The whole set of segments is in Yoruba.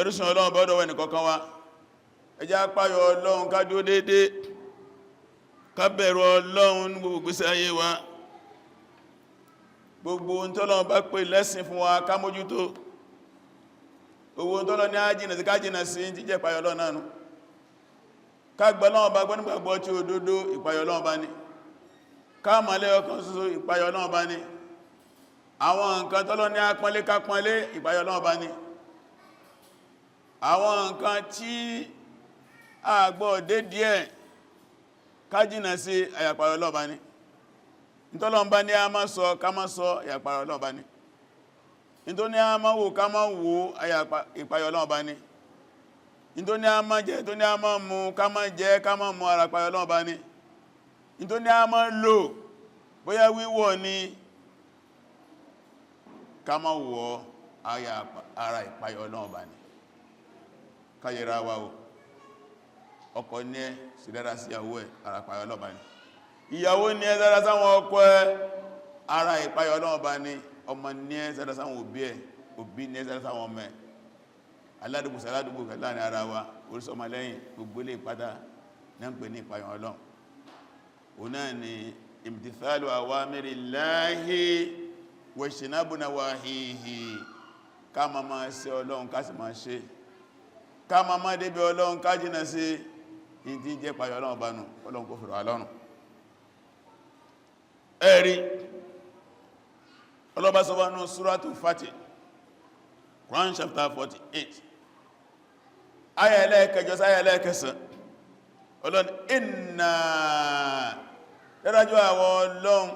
ẹ̀yọ́rùsùn Ọlọ́run bọ́dọ̀ wẹ́ni kọ̀ọ̀kan wa ẹ jẹ́ á páyọ Ọlọ́run ká dúró dédé ká bẹ̀rù Ọlọ́run ní gbogbo ìgbésí ayé wa gbogbo ohun tọ́lọ́run bá pè lẹ́sìn fún wa ká mójútó gbogbo ohun tọ́lọ́run ní á jìnà sí ká jìnà sí tí jẹ́ ìpáyọ Ọlọ́run náà nù ká gbọ́ Ọlọ́run bá gbọ́ nígbàgbọ́ tí òdodo ìpáyọ Ọlọ́run bá ní ká mọ̀lẹ́ ọkàn ṣoṣo ìpáyọ Ọlọ́run bá ní àwọn nǹkan tọ́lọ́run ní á pọ́nlé ká pọ́nlé ìpáyọ Ọlọ́run bá ní àwọn nǹkan tí a gbọ́ dé díẹ̀ ká jìnà sí àyàpáyọ Ọlọ́run bá ní ìtọ́lọ́run bá ní a máa sọ ká máa sọ àyàpáyọ Ọlọ́run bá ní ìtọ́ ní a máa wò ká máa wò ìpáyọ Ọlọ́run bá ní ìtọ́ ní a máa jẹ ìtọ́ ní a máa mu ká máa jẹ ká máa mu ara ìpáyọ Ọlọ́run bá ní ìtọ́ ní a máa lò bóyá wíwọ̀ ni ká máa wọ̀ ara ìpáyọ Ọlọ́run bá ní káyẹra wa o ọkọ ní ẹ sí dára sí ìyàwó ẹ ara ìpáyọ Ọlọ́run bá ní ìyàwó ní ẹ dára sáwọn ọkọ ẹ ara ìpáyọ Ọlọ́run bá ní ọmọ ní ẹ dára sáwọn òbí ẹ òbí ní ẹ dára sáwọn ọmọ ẹ aládùgbò láàrin ara wa orísọmọ lẹ́yìn gbogbo ilé ìpátá ní ń pè ní ìpáyọ Ọlọ́run o náà ni imtithalu awamirillahi wa ijtinabu nawahihi ká máa ṣe Ọlọ́run ká sì máa ṣe ká máa débi Ọlọ́run ká jìnà sí ìdí jẹ́ ìpáyọ Ọlọ́run bá nù Ọlọ́run kó fìrọ̀ alọ́run ẹ̀rí ọlọ́bá sọ wánú Suratul Fatih Quran chapter 48 aya ẹlẹ́ẹ̀kẹjọ sí aya ẹlẹ́ẹ̀kẹsàn Ọlọ́run inna dárájú àwọn Ọlọ́run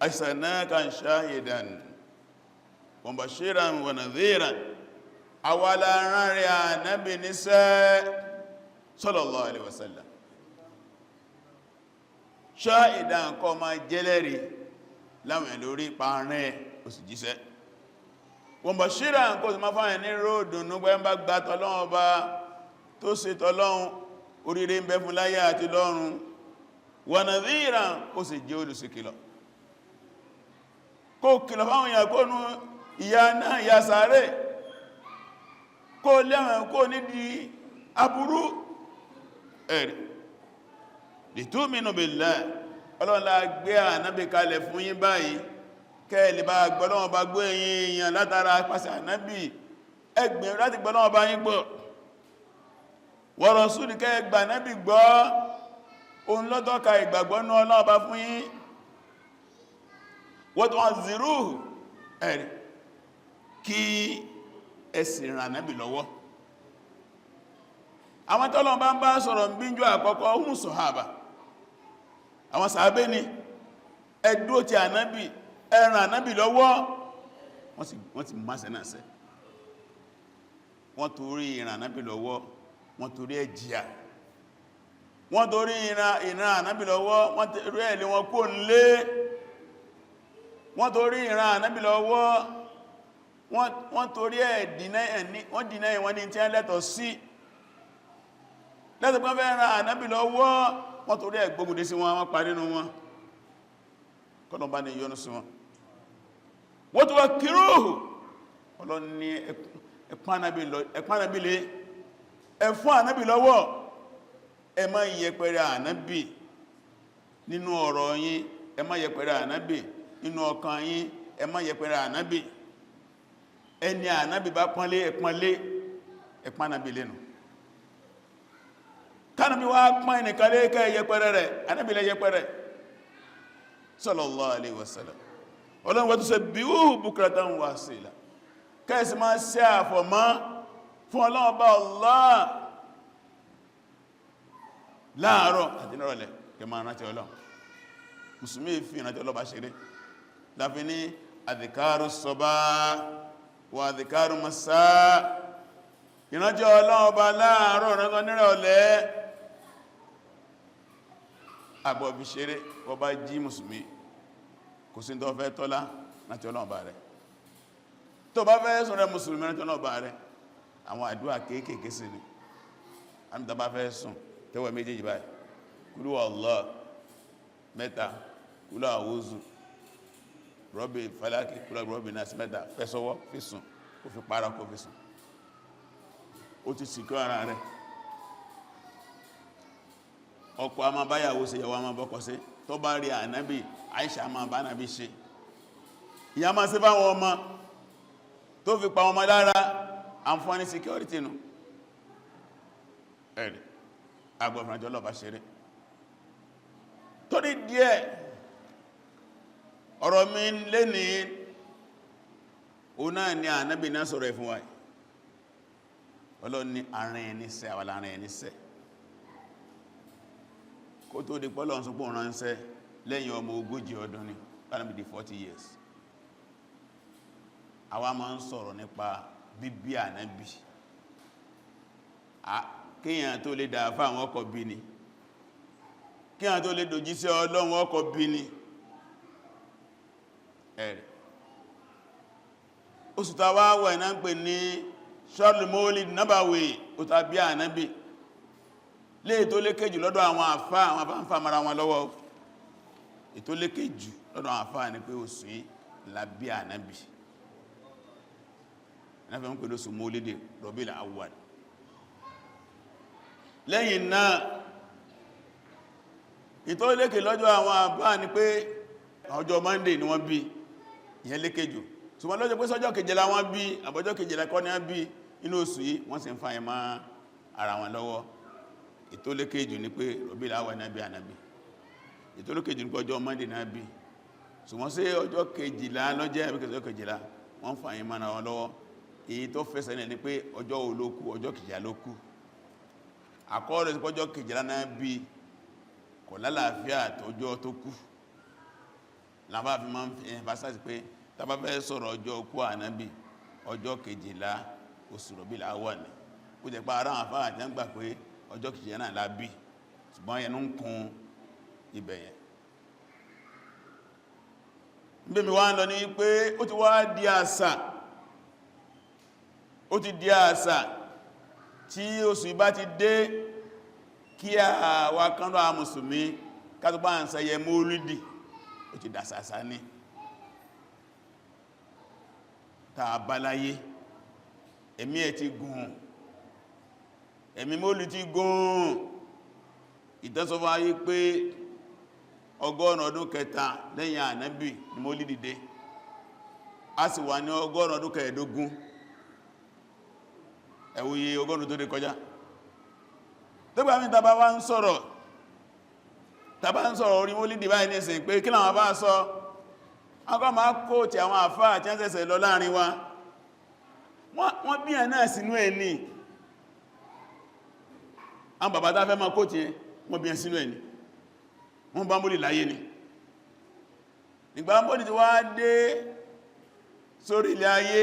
arsalnaka shahidan wa bashiran wa nadhiran awala ránrẹ ànábì níṣẹ́ sallallahu alaihi wasallam shahidan kó máa jẹ́lẹ́rìí láwọn lórí pàárẹ́ òsì jíṣẹ́ wọ́n bá ṣíra kó sì máa fáyẹ̀ ní ròdùn nígbẹ́ ń bá gbá tọ́lọ́run bá tó ṣe tọ́lọ́run oríire ń bẹ fún láyé àti lọ́run wa nadhiran ó sì jẹ́ olùṣìkìlọ̀ kó kìlọ̀ fáwọn èèyàn kó nú ìyà náà ìyà sàárè kó lẹ́wọ̀n kó nídìí aburú ẹ̀rì litu'minu billah Ọlọ́run la gbé ànábì kalẹ̀ fún yín báyìí kẹ́ẹ̀lẹ̀ bá gbọ́lọ́wọ́ bá gbé èèyàn látara pàṣẹ ànábì ẹgbẹ̀rún láti gbọ́lọ́wọ́ bá yín gbọ́ wa rasuli kẹ́ẹ̀gbà ànábì gbọ́ òun lọ́tọ́ka ìgbàgbọ́ náà Ọlọ́run bá fún yín wa tu'azziruhu ẹ̀rì kí ẹ̀sìn ràn ànábì lọ́wọ́ àwọn tọ́lọ́run bá ń bá sọ̀rọ̀ bíjọ àkọ́kọ́ ohun sọ̀hábà àwọn sàábé ni ẹdúró ti ànábì ẹran ànábì lọ́wọ́ wọ́n ti máṣẹ́ náà sẹ́ wọ́n torí ìran ànábì lọ́wọ́ wọ́n torí ẹjìyà wọ́n torí ìran ànábì lọ́wọ́ wọ́n torí ẹ̀lẹ́ wọn kó nlé wọ́n torí ìran ànábì lọ́wọ́ wọ́n torí wọ́n dínà ìwọ́n ní tí a lẹ́tọ̀ sí lẹ́tọ̀ pẹ́ fẹ́ ran ànábì lọ́wọ́ wọ́n torí ẹgbógúndé sí wọn parí nínú wọn kọ́nà bá ní yọ́nú sí wọn wọ́n tó wá kíròhù Ọlọ́run ní ẹ̀pánábí lé ẹ̀fún ànábì lọ́wọ́ ẹ má yẹpẹrẹ ànábì nínú ọ̀rọ̀ yín ẹ má yẹpẹrẹ ànábì nínú ọkàn yín ẹ má yẹpẹrẹ ànábì ẹni ànábì bá pọ́nlé ẹ̀pánábí lẹ́nu kánàbí wá pọ́n ẹnìkan léèkẹ́ yẹpẹrẹ rẹ̀ ànábì lẹ yẹpẹrẹ sallallahu alaihi wasallam Ọlọ́run wọ́n tó ṣe bí ó bukratan wa asila kẹ́ẹ̀sì máa ṣe àfọ̀mọ́ fún Ọlọ́run bá Allah láàárọ̀ àti nírọ̀lẹ́ kẹ máa rántí Ọlọ́run mùsùlùmí fi ìrántí Ọlọ́run bá ṣeré láfi ní adhikaru sabah wa adhikaru masa ìrántí Ọlọ́run bá láàárọ̀ rántí nírọ̀lẹ́ àgbọ̀ bí ṣeré wọ́n bá jí mùsùlùmí kò sí tó fẹ́ tọ́lá láti Ọlọ́run bá rẹ̀ tó bá fẹ́ sùn rẹ̀ mùsùlùmí láti Ọlọ́run bá rẹ̀ àwọn àdúrà kéékèèké sí ni àmì tó bá fẹ́ sùn tẹ́wọ̀ méjèèjì báyìí kúlú Allah mẹ́ta kúlú àwúzù rọ́bì falákì kúlú rọ́bì náà sí mẹ́ta fẹ́ sọ́wọ́ fi sùn kò fi para kò fi sùn ó ti sìkú ara rẹ̀. Ọkọ a máa báyàwó ṣe, ìyàwó a máa bọ́kọ ṣe. Tó bá rí ànábì, Àìṣà máa bá ànábì ṣe. Ìyá máa ṣe fáwọn ọmọ tó fi pa ọmọ lára, àǹfààní security nù. Ẹ̀rì agbọ̀fìnàjọ́ lọ́bàá ṣeré. Torí díẹ̀ ọ̀rọ̀ mi lé ní o náà ni ànábì náà sọ̀rọ̀ fún wa. Ọlọ́run ní àárín ẹni ṣẹ́, àwọn àárín ẹni ṣẹ́. Kó tó di pọ́lọ̀ ṣùgbọ́n ránṣẹ́ lẹ́yìn ọmọ 40 ọdún ni, láàrín bí 40 years. Àwa máa ń sọ̀rọ̀ nípa bíbí ànábì. Kíyàn tó lè dáa fáwọn ọkọ̀ bí ni, kíyàn tó lè dòjíṣẹ́ Ọlọ́run ọkọ̀ bí ni. Ẹ̀rẹ̀ oṣù tàwà wà iná ń pè ní Mawlid Nabiyy, ó tàbí ànábì lè tó lékejì lọ́dọ̀ àwọn àfá, àwọn àfá ń fa mara wọn lọ́wọ́. Ètò lékejì lọ́dọ̀ àwọn àfá ní pé oṣù yìí lábí ànábì. Ẹ̀nàfẹ́ ń pè lóṣù Mawlid Rabiul Awwal. Lẹ́yìn náà ètò lékejì lọ́dọ̀ àwọn àfá ní pé ọjọ́ Monday ni wọ́n bí, ìyẹn lékejì. Ṣùgbọ́n lọ́jọ́ pé sọ́jọ́ kejìlá wọ́n bí, àbọ́jọ́ kejìlá kọ́ ní wọ́n bí inú oṣù yìí, wọ́n sì ń fa ẹ̀mọ́ ara wọn lọ́wọ́. Ètò lékejì ní pé Rabiul Awwal náà bí ànábì. Ètò lékejì ní pé ọjọ́ Monday náà bí. Ṣùgbọ́n sí ọjọ́ kejìlá lọ́jẹ́ àbíkẹ́ kejìlá wọ́n fa ẹ̀mọ́ ara wọn lọ́wọ́. Èyí tó fẹsẹ̀ ní pé ọjọ́ olóku, ọjọ́ kejìlá ló kú. Àkọọ́lẹ̀ sí ọjọ́ kejìlá náà bí kò lálàáfíà tọjọ́ tó kú. Làbá fi máa ń fi emphasize pé tàbá fẹ́ sọ̀rọ̀ ọjọ́ okú ànábì, ọjọ́ kejìlá oṣù Rabiul Awwal ni. Ó jẹ́ pé ara àwọn àfáà àti àgbà pé ọjọ́ kejìlá náà lábí, ṣùgbọ́n ẹnu ń kún ibẹ̀yẹn. Bí mi wá ń lọ ní pé ó ti wá di àṣà, ó ti di àṣà tí oṣù ìbá ti dé kí àwa kan lọ àwọn mùsùlùmí ká tó bá ń ṣayẹ Mọ́lídì, ó ti dàṣàṣà ní tàbáláyé. Ẹ̀mí ẹ̀ ti gùn, ẹ̀mí Mọ́lídì ti gùn. Ìtẹ́sọ́fà ayé pé 100 ọdún kẹta lẹ́yìn ànábì ni Mọ́lídì dé, a sì wà ní 100 ọdún kẹẹ̀dógún. Ẹ̀wòye 100 tó dé kọjá. Tẹ́gbà mi tàbá wá ń sọ̀rọ̀, orí Mọ́lídì báyìí ní ìsìn pé kí náà bá sọ, akọ́ máa kó tí àwọn àfáà àti ẹ́sẹ̀sẹ̀ lọ láàrin wa, wọ́n bí ẹ̀ náà sínú ẹ̀ ní àwọn bàbá tá fẹ́ máa kó tí wọ́n bí ẹ̀ sínú ẹ̀ ní, wọ́n bá Mọ́lídì láyé ni. Nígbà Mọ́lídì ti wá dé sórí ilẹ̀ ayé,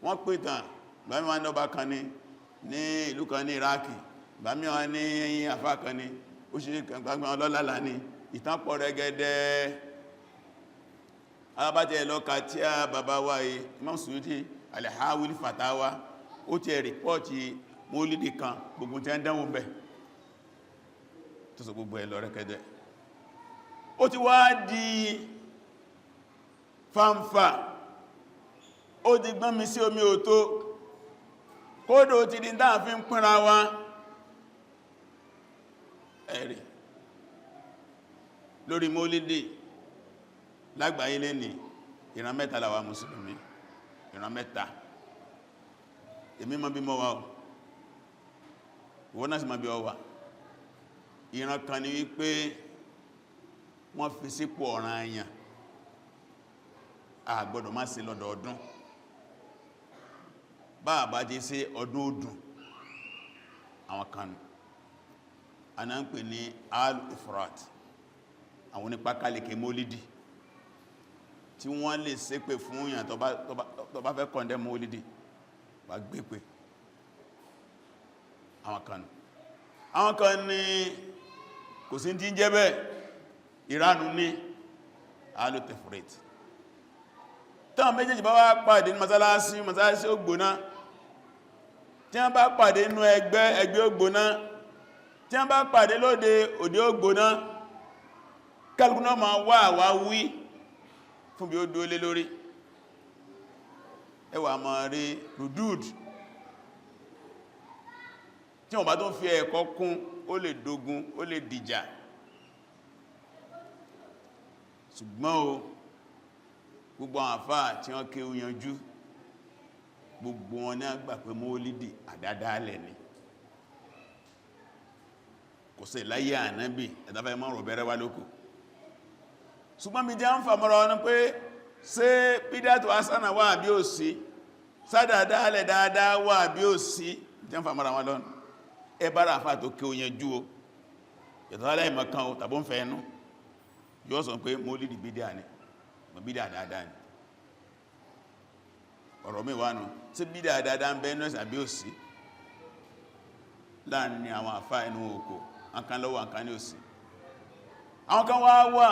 wọ́n pìtàn gbàmí wọn lọ́ba kan ní ìlú kan ní Iraki, gbàmí wọn ní àfáà kan ní ó ṣe gbàmí wọn lọ́lálà ní ìtàn pọ̀ rẹ̀gẹ̀dẹ̀. Alábájẹ́ ẹ̀lọ́ka tí a bàbá wa Imam Suyuti Al-Hawil Fatawa, ó ti rìpọ́ọ̀tì Mọ́lídì kan gbogbo tí a ń dánwò bẹ̀ tó sọ gbogbo ẹ̀lọ rẹ̀kẹ́dẹ̀. Ó ti wá di fanfa, ó di gbọ́n mi sí omi òtó, kódò ti di dáa fi ń pínra wa. Ẹ̀rì lórí Mọ́lídì lágbàáyé lé ní ìran mẹ́ta làwa mùsùlùmí, ìran mẹ́ta. Èmi mọ̀ bí mọ́ wá o, ìwọ náà sì mọ̀ bí ọ wà. Ìran kan ni wípé wọ́n fi sípò ọ̀ranyàn, a gbọ́dọ̀ má ṣe lọ́dọọdún. Bá bá jẹ́ sí ọdún ọdún àwọn kan a náà ń pè ní al-ifrat, àwọn onípa kálẹ̀kẹ́ Mọ́lídì tí wọ́n lè ṣépè fún èèyàn tó bá fẹ́ kọ̀ndẹ̀ Mọ́lídì wà gbépè. Àwọn kan ní kò sí tí ń jẹ́ bẹ́ẹ̀, ìranù ní al-tifrit. Táwọn méjèèjì bá wá pàdé ní mọ́sálásí ó gbóná, tí wọ́n bá pàdé nínú ẹgbẹ́ ó gbóná, tí wọ́n bá pàdé lóde òde ó gbóná, kálùkù náà máa wá àwá wí fún bí ó dúó lé lórí. Ẹwà máa rí rudud, tí wọ́n bá tó fi ẹ̀kọ́ kún ó lè dogun ó lè dìjà ṣùgbọ́n o gbogbo àwọn àfáà tí wọ́n kéwú yanjú gbogbo wọn ní àgbà pé mọ́lídì àdádálẹ̀ ni kò sí láyé ànábì ẹ̀dáfẹ́ mọ́ rọ̀ bẹ̀rẹ̀ wá lókù ṣùgbọ́n mi jẹ́ ń fàmọ́ra wọn pé ṣé bídátù hasana wà bí ó sí sádàdálẹ̀ dáadáa wà bí ó sí jẹ́ ń fàmọ́ra wọn lọ́nà ẹ bára àfáà tó kéwú yanjú o yàtọ̀ aláìmọ̀kan o tàbí ń fẹ́ ẹnu yóò sọ pé mọ́lídì bídá ni bídá dáadáa ni ọ̀rọ̀ mi wánu tí bídá dáadáa ń bẹ ní ẹ̀sà bí ó sí láàrin àwọn àfá inú oko àkan lọ́wọ́ àkan ní òsì àwọn kan wá wà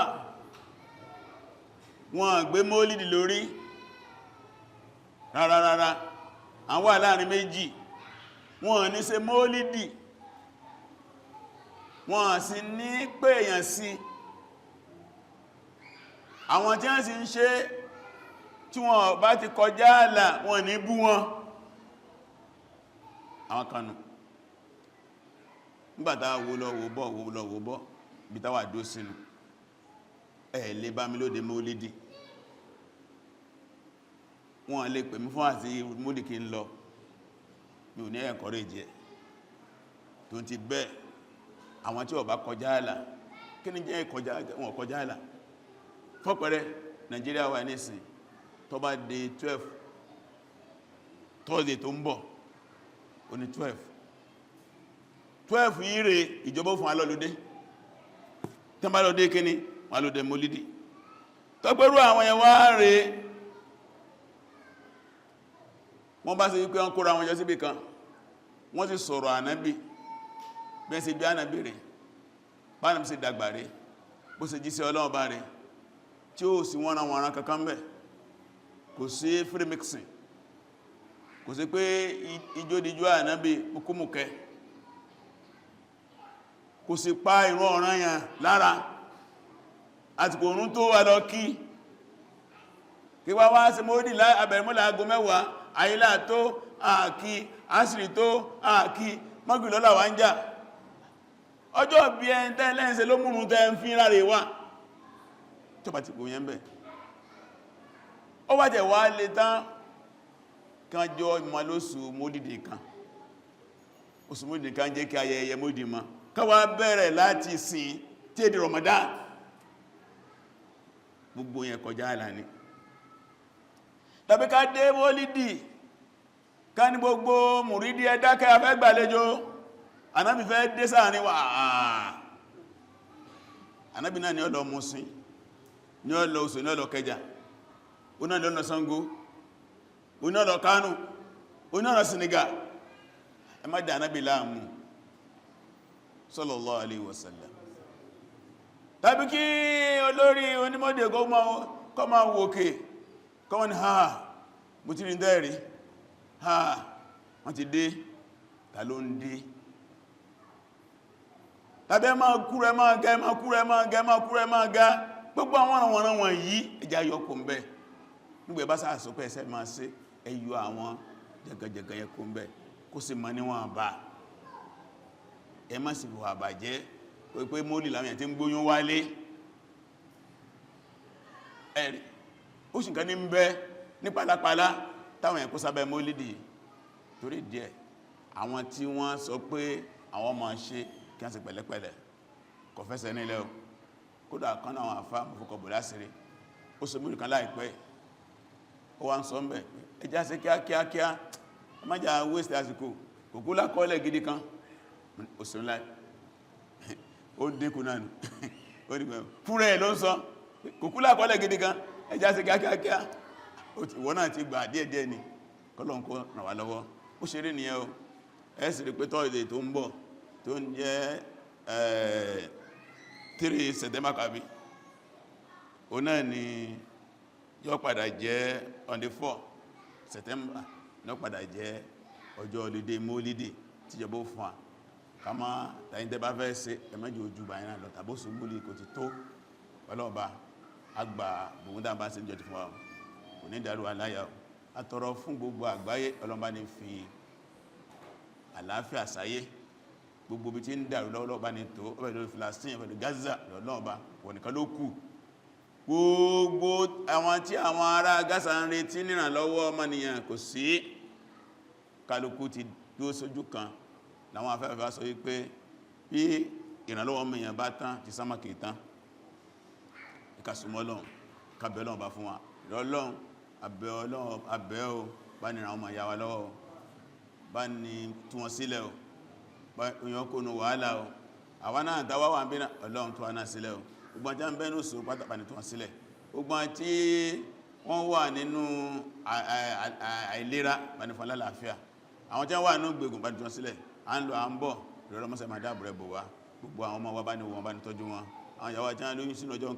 wọ́n gbé mọ́lídì lórí rárárárá àwọn wà láàrin méjì wọ́n ní ṣe mọ́lídì wọ́n sì ní pé èèyàn sí àwọn tí wọ́n sì ń ṣe tí wọ́n bá ti kọjá àlà wọn ní bú wọn àwọn kanù nígbàtà wo bọ́ bí táwà dó sínú ẹ̀ lè bá mi lóde mọ́lídì wọ́n lè pè mí fún àti mọ́lídì kí n lọ mi ò ní ẹ̀kọ́rẹ́ jẹ́ tó ti bẹ́ẹ̀ àwọn tí wọ́n bá kọjá àlà kí ní jẹ́ wọn kọjá àlà fọ́pẹ̀rẹ̀ Nigeria wà nísìn tó bá dé 12 Thursday tó ń bọ̀ ó ní 12 yìí rẹ̀ ìjọba fún alọ́lódé tí bá lọ́dé kíní wọ́n lọ́dé mọ́lídì tó pẹ̀rú àwọn ẹwà rẹ̀ wọ́n bá ṣe wípé wọ́n kóra wọn jọ síbì kan wọ́n sì sọ̀rọ̀ ànábì bẹ́ẹ̀ sí bí ànábì rẹ̀ bánàbí sí dàgbà rẹ̀ bó ṣe jí sí Ọlọ́run bá rẹ̀ tí ó sì wọ́n àwọn ará kankan bẹ̀ kò sí free mixing kò sí pé ijódíjó ànábì mukúmùkẹ́ kò sí pa ìrun ọ̀ranyàn lára àti kò rún tó wà lọ kí wá wá sí mọ́dí abẹ̀rẹ̀mọ́lá aago mẹ́wàá àyílá tó àkí àṣírí tó àkí mọ́gbìlọ́lá wá ń jà ọjọ́ bí ẹn tẹ́lẹ́ǹsẹ̀ ló múrun tẹ́ ń fi ráre wá tó bá ti kò yẹn bẹ̀ ó wá jẹ̀ wá lè tán kan jọ ìmọ̀ lóṣù mọ́dìdì kan oṣù mọ́dìdì kan jẹ́ kí ayẹyẹ mọ́dìdì ma káwà bẹ̀rẹ̀ láti sìn tí èdè Ramadan gbogbo yẹn kọjá àlà ní tàbí ká dé mọ́lídì ká ní gbogbo mùrídí ẹ̀dákẹ́ afẹ́ gbàlejò anábì fẹ́ dé sáàrin wà anábì náà ni ó lọ Mùsìn ní ó lọ Òṣò ní ó lọ Kẹjà ó náà lọ Ṣàngó ó náà lọ Kánò ó náà lọ Senegal ẹ má dá anábì láàmú sallallahu alaihi wasallam tàbí kí olórí onímọ̀dé kọ́ máa wòkè kọ́wọ́n ni mo ti rí dẹ́rí wọ́n ti dé ta ló ń dé tàbí máa kúrẹ máa gẹ́ máa kúrẹ máa gẹ́ máa kúrẹ máa gá gbogbo àwọn àwọn wọn yìí ẹjá yọkù ń bẹ nígbẹ̀ bá sáàsọ́pẹ́ ẹsẹ́ máa ṣe ẹyọ àwọn jẹgẹjẹgẹ yẹkù ń bẹ kó sì mọ́ níwọ̀n bá ẹ má sì wà bàjẹ́ pé mọ́lì láwọn èèyàn tí ń gbóyún wálé ẹ̀rì ó sì nǹkan ní ń bẹ ní pálapàla táwọn èèyàn kó sábẹ́ mọ́lìdì torí díẹ̀ àwọn tí wọ́n sọ pé àwọn máa ṣe kí wọ́n sì pẹ̀lẹ́pẹ̀lẹ́ kò fẹ́sẹ̀ nílẹ̀ o kódà kan náà àwọn àfá mọ̀fúkọ̀ bò lásìrí ó sọ múlù kan láìpẹ́ ó wá ń sọ mẹ́ ẹjá sí kíákíákíá ẹmájá waste àsìkò kò kú lákọọ́lẹ̀ gidi kan ó sọ láì ó dínkù náà nù ó dínkù fún rẹ̀ ló ń sọ kò kú lákọọ́lẹ̀ gidi kan ẹjá sí kíákíákíá ìwọ náà ti gbà díẹ̀díẹ̀ ni kọ́lọ̀nkọ́ ràn wá lọ́wọ́ ó ṣe rí nìyẹn o ẹ sì rí pé tọ́ìdè tó ń bọ̀ tó ń jẹ́ 3 September kàbí o náà ni yóò padà jẹ́ on the 4 September ní ó padà jẹ́ ọjọ́ olùdé mọ́lídì tí jọba fún wa ká má tàyíntẹ́ bá fẹ́ ṣe ẹmẹ́jì ojú bá yínà lọ tàbí oṣù múlì kò ti tó ọlọ́ọ̀bá àgbà gbogbo dáa sí ìjọ ti fún wa kò ní dàrú aláyà àtọrọ fún gbogbo àgbáyé ọlọ́ọ̀bá ní fi àlàáfíà sáyé gbogbo bí tí ń dàrú lọ́wọ́ bá ní tó ọbẹ̀ lórí Palestine ọbẹ̀ lórí Gaza lọ́wọ́ wọ́n nìkan ló kù gbogbo àwọn tí àwọn ará Gaza ń retí nírànlọ́wọ́ ọmọnìyàn kò sí kálukú ti dúró sójú kan láwọn afẹ́fẹ́ sọ wípé bí ìrànlọ́wọ́ ọmọnìyàn bá tán ti sánmà kìí tán ìkàsùmọ́ Ọlọ́run kábẹ̀ Ọlọ́run bá fún wa Ọlọ́run abẹ́ o bá ní àwọn ọmọ ìyá wa lọ́wọ́ bá ní tú wọn sílẹ̀ o òyìn ọkùnrin wàhálà o àwọn náà tàwà wà ń bí Ọlọ́run tó wà náà sílẹ̀ o gbogbo àjá ń bẹ́nu sọ pátápá ní tó wọ́n sílẹ̀ gbogbo tí wọ́n wà nínú àìlera bá ní fún alálàáfíà àwọn tí wọ́n wà nínú gbègùn bá ní tó wọ́n sílẹ̀ à ń lọ à ń bọ̀ ìrọ̀lọ́ mọ́sẹ̀ máa dáàbò rẹ̀ bò wá gbogbo àwọn ọmọ wa bá ní wọn bá ní tọ́jú wọn àwọn ìyàwó àjá lóyún sínú ọjọ́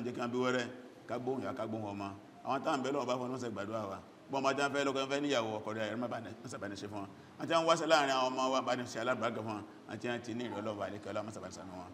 ìjẹ́ kí wọ́n bí wẹ́rẹ́ kágbóhùn yà kágbóhùn ọmọ àwọn táwọn bẹ́ẹ̀ lọ́wọ́ bá fún ọmọ gbàdúrà wa gbọ́n máa jẹ́ fẹ́ lọ́kọ́ fẹ́ níyàwó ọkọ̀ rẹ̀ ẹ̀rọ mẹ́sàbà ní ṣe fún wọn àti àwọn wáṣẹ́ láàrin àwọn ọmọ wa bá ní ṣe alábàágà fún wọn àti àti ní ìrọ̀lọ́wà àríkẹ́ ọlọ́mọ́sàbà ní sànú wọn